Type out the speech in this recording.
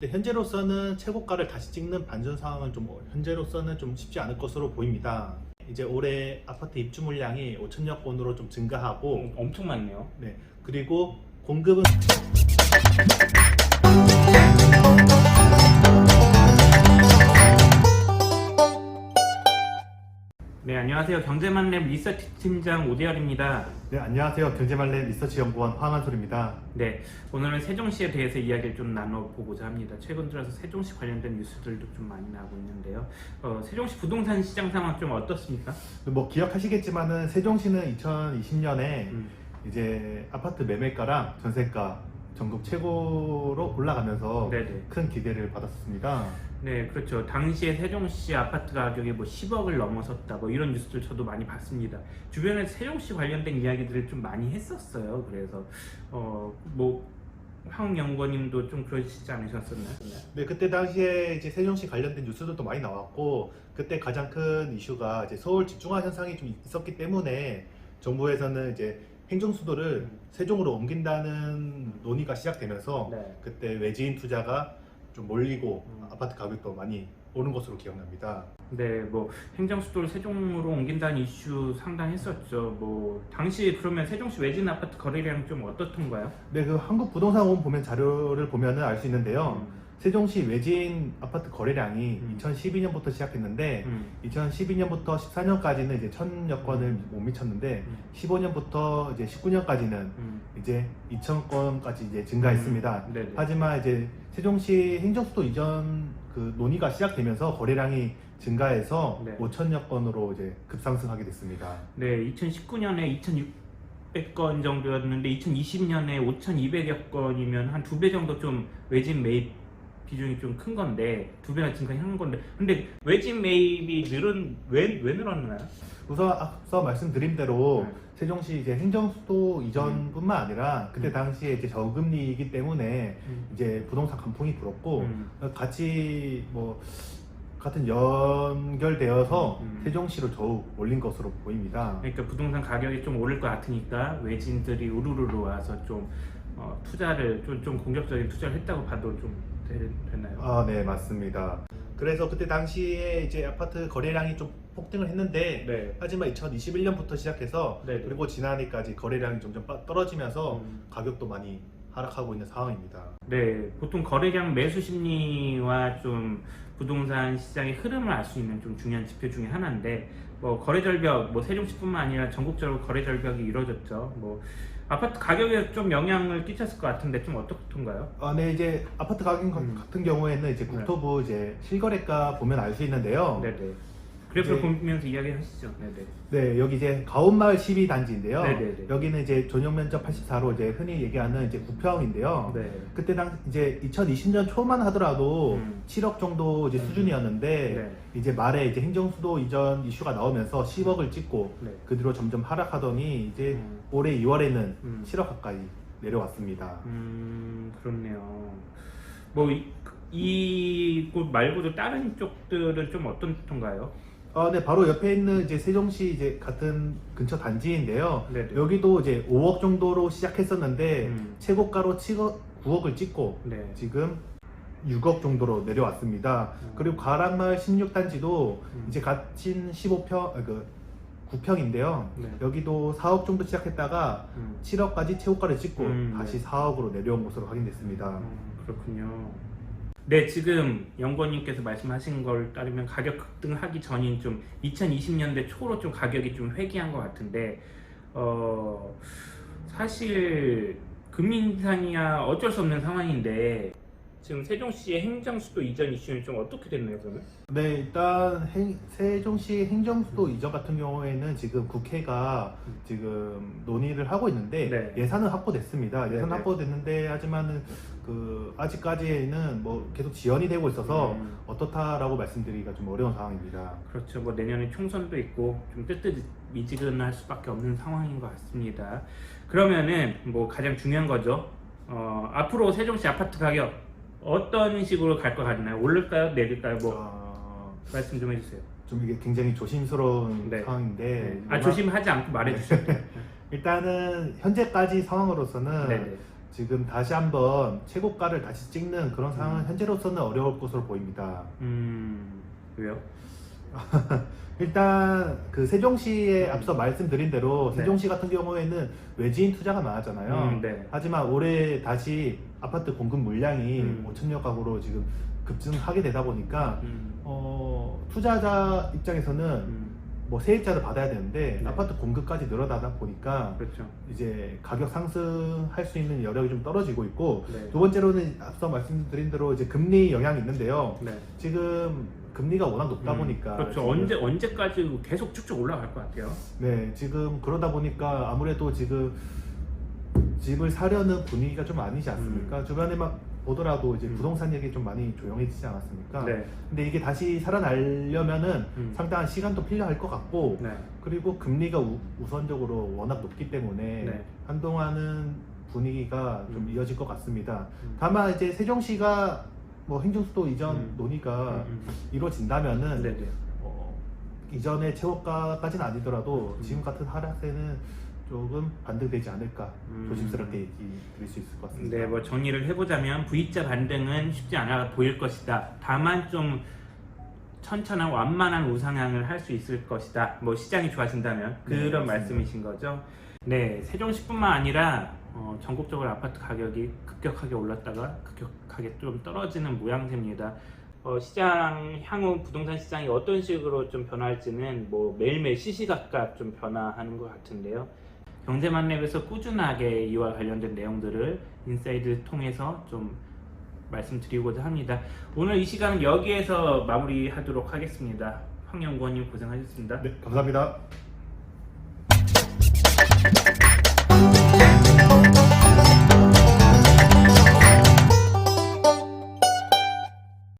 근데 현재로서는 최고가를 다시 찍는 반전 상황은 현재로서는 좀 쉽지 않을 것으로 보입니다. 이제 올해 아파트 입주 물량이 5천여 건으로 좀 증가하고, 엄청 많네요. 네, 그리고 공급은 네, 안녕하세요. 경제만렙 리서치 팀장 오대열입니다. 네, 안녕하세요. 경제말레 리서치 연구원 황한솔입니다. 네, 오늘은 세종시에 대해서 이야기를 좀 나눠보고자 합니다. 최근 들어서 세종시 관련된 뉴스들도 좀 많이 나오고 있는데요. 세종시 부동산 시장 상황 좀 어떻습니까? 뭐 기억하시겠지만은 세종시는 2020년에 이제 아파트 매매가랑 전세가 전국 최고로 올라가면서 네네. 큰 기대를 받았습니다. 네, 그렇죠. 당시에 세종시 아파트 가격이 뭐 10억을 넘어섰다, 뭐 이런 뉴스들 저도 많이 봤습니다. 주변에 세종시 관련된 이야기들을 좀 많이 했었어요. 그래서 황 연구원님도 좀 그러시지 않으셨었나요? 네, 그때 당시에 이제 세종시 관련된 뉴스들도 많이 나왔고, 그때 가장 큰 이슈가 이제 서울 집중화 현상이 좀 있었기 때문에 정부에서는 이제 행정수도를 세종으로 옮긴다는 논의가 시작되면서 네. 그때 외지인 투자가 좀 몰리고 아파트 가격도 많이 오른 것으로 기억납니다. 네, 뭐 행정수도를 세종으로 옮긴다는 이슈 상당했었죠. 뭐 당시 그러면 세종시 외진 아파트 거래량 좀 어떻던가요? 네, 그 한국부동산원 보면 자료를 보면은 알 수 있는데요. 세종시 외진 아파트 거래량이 2012년부터 시작했는데 2012년부터 14년까지는 이제 1000여 건을 못 미쳤는데 15년부터 이제 19년까지는 이제 2000건까지 이제 증가했습니다. 네네. 하지만 이제 세종시 행정수도 이전 그 논의가 시작되면서 거래량이 증가해서 네. 5000여 건으로 이제 급상승하게 됐습니다. 네, 2019년에 2600건 정도였는데 2020년에 5200여 건이면 한 2배 정도 좀 외진 매입 비중이 좀 큰 건데 2배나 증가한 건데 근데 외진 매입이 왜 늘었나요? 우선 앞서 말씀드린 대로 네. 세종시 이제 행정수도 이전뿐만 아니라 그때 당시에 이제 저금리이기 때문에 이제 부동산 강풍이 불었고 같이 뭐 같은 연결되어서 세종시로 더욱 올린 것으로 보입니다. 그러니까 부동산 가격이 좀 오를 것 같으니까 외진들이 우르르 와서 좀 투자를 좀 공격적인 투자를 했다고 봐도 좀 되나요? 아, 네, 맞습니다. 그래서 그때 당시에 이제 아파트 거래량이 좀 폭등을 했는데 네. 하지만 2021년부터 시작해서 네. 그리고 지난해까지 거래량이 점점 떨어지면서 가격도 많이 하락하고 있는 상황입니다. 네, 보통 거래량 매수 심리와 좀 부동산 시장의 흐름을 알 수 있는 좀 중요한 지표 중에 하나인데 뭐 거래 절벽, 뭐 세종시뿐만 아니라 전국적으로 거래 절벽이 이루어졌죠. 뭐 아파트 가격에 좀 영향을 끼쳤을 것 같은데 좀 어떻던가요? 네, 이제 아파트 가격 같은 경우에는 이제 국토부 이제 실거래가 보면 알 수 있는데요. 네네. 그래프를 이제- 보면서 이야기하시죠. 네네. 네, 여기 이제 가온마을 12단지인데요. 네네네. 여기는 이제 전용 면적 84로 이제 흔히 얘기하는 이제 9평인데요. 네. 그때 이제 2020년 초만 하더라도 7억 정도 이제 수준이었는데 네. 이제 말에 이제 행정수도 이전 이슈가 나오면서 10억을 찍고 네. 그 뒤로 점점 하락하더니 이제 올해 2월에는 7억 가까이 내려왔습니다. 그렇네요. 뭐 이곳 말고도 다른 쪽들은 좀 어떤가요? 네, 바로 옆에 있는 이제 세종시 이제 같은 근처 단지인데요. 네네. 여기도 이제 5억 정도로 시작했었는데 최고가로 9억을 찍고 네. 지금 6억 정도로 내려왔습니다. 그리고 가락마을 16단지도 이제 갇힌 9평인데요. 네. 여기도 4억 정도 시작했다가 7억까지 최고가를 찍고 다시 네. 4억으로 내려온 것으로 확인됐습니다. 그렇군요. 네, 지금 연구원님께서 말씀하신 걸 따르면 가격 급등하기 전인 좀 2020년대 초로 좀 가격이 좀 회귀한 것 같은데 사실 금리 인상이야 어쩔 수 없는 상황인데 지금 세종시의 행정수도 이전 이슈는 좀 어떻게 됐나요, 그러면? 네, 일단 세종시 행정수도 이전 같은 경우에는 지금 국회가 지금 논의를 하고 있는데 네. 예산은 확보됐습니다. 예산 네네. 확보됐는데 하지만은 그 아직까지는 뭐 계속 지연이 되고 있어서 어떻다라고 말씀드리기가 좀 어려운 상황입니다. 그렇죠. 뭐 내년에 총선도 있고 좀 뜨뜻미지근할 수밖에 없는 상황인 것 같습니다. 그러면은 뭐 가장 중요한 거죠. 앞으로 세종시 아파트 가격 어떤 식으로 갈 것 같나요? 오를까요? 내릴까요? 뭐 말씀 좀 해주세요. 좀 이게 굉장히 조심스러운 네. 상황인데 조심하지 않고 말해주세요. 일단은 현재까지 상황으로서는 네네. 지금 다시 한번 최고가를 다시 찍는 그런 상황은 현재로서는 어려울 것으로 보입니다. 왜요? 일단 그 세종시에 앞서 말씀드린 대로 네. 세종시 같은 경우에는 외지인 투자가 많았잖아요. 네. 하지만 올해 다시 아파트 공급 물량이 5천여 가구로 지금 급증하게 되다 보니까 투자자 입장에서는 뭐 세입자를 받아야 되는데 네. 아파트 공급까지 늘어나다 보니까 그렇죠. 이제 가격 상승할 수 있는 여력이 좀 떨어지고 있고, 네. 두 번째로는 앞서 말씀드린 대로 이제 금리 영향이 있는데요. 네. 지금 금리가 워낙 높다 보니까 그렇죠. 지금 언제까지 계속 쭉쭉 올라갈 것 같아요. 네, 지금 그러다 보니까 아무래도 지금 집을 사려는 분위기가 좀 아니지 않습니까? 주변에 막 보더라도 이제 부동산 얘기 좀 많이 조용해지지 않았습니까? 네. 근데 이게 다시 살아나려면은 상당한 시간도 필요할 것 같고, 네. 그리고 금리가 우선적으로 워낙 높기 때문에 네. 한동안은 분위기가 좀 이어질 것 같습니다. 다만 이제 세종시가 뭐 행정수도 이전 논의가 이루어진다면은 네네. 이전의 최고가까지는 아니더라도 지금 같은 하락세는 조금 반등되지 않을까 조심스럽게 얘기 드릴 수 있을 것 같습니다. 네, 뭐 정리를 해보자면 V자 반등은 쉽지 않아 보일 것이다. 다만 좀 천천한 완만한 우상향을 할 수 있을 것이다. 뭐 시장이 좋아진다면 그런 네, 맞습니다. 말씀이신 거죠. 네, 세종시뿐만 아니라 전국적으로 아파트 가격이 급격하게 올랐다가 급격하게 좀 떨어지는 모양새입니다. 시장 향후 부동산 시장이 어떤 식으로 좀 변할지는 뭐 매일매일 시시각각 좀 변화하는 것 같은데요. 경제만렙에서 꾸준하게 이와 관련된 내용들을 인사이드 통해서 좀 말씀드리고자 합니다. 오늘 이 시간은 여기에서 마무리하도록 하겠습니다. 황 연구원님 고생하셨습니다. 네, 감사합니다.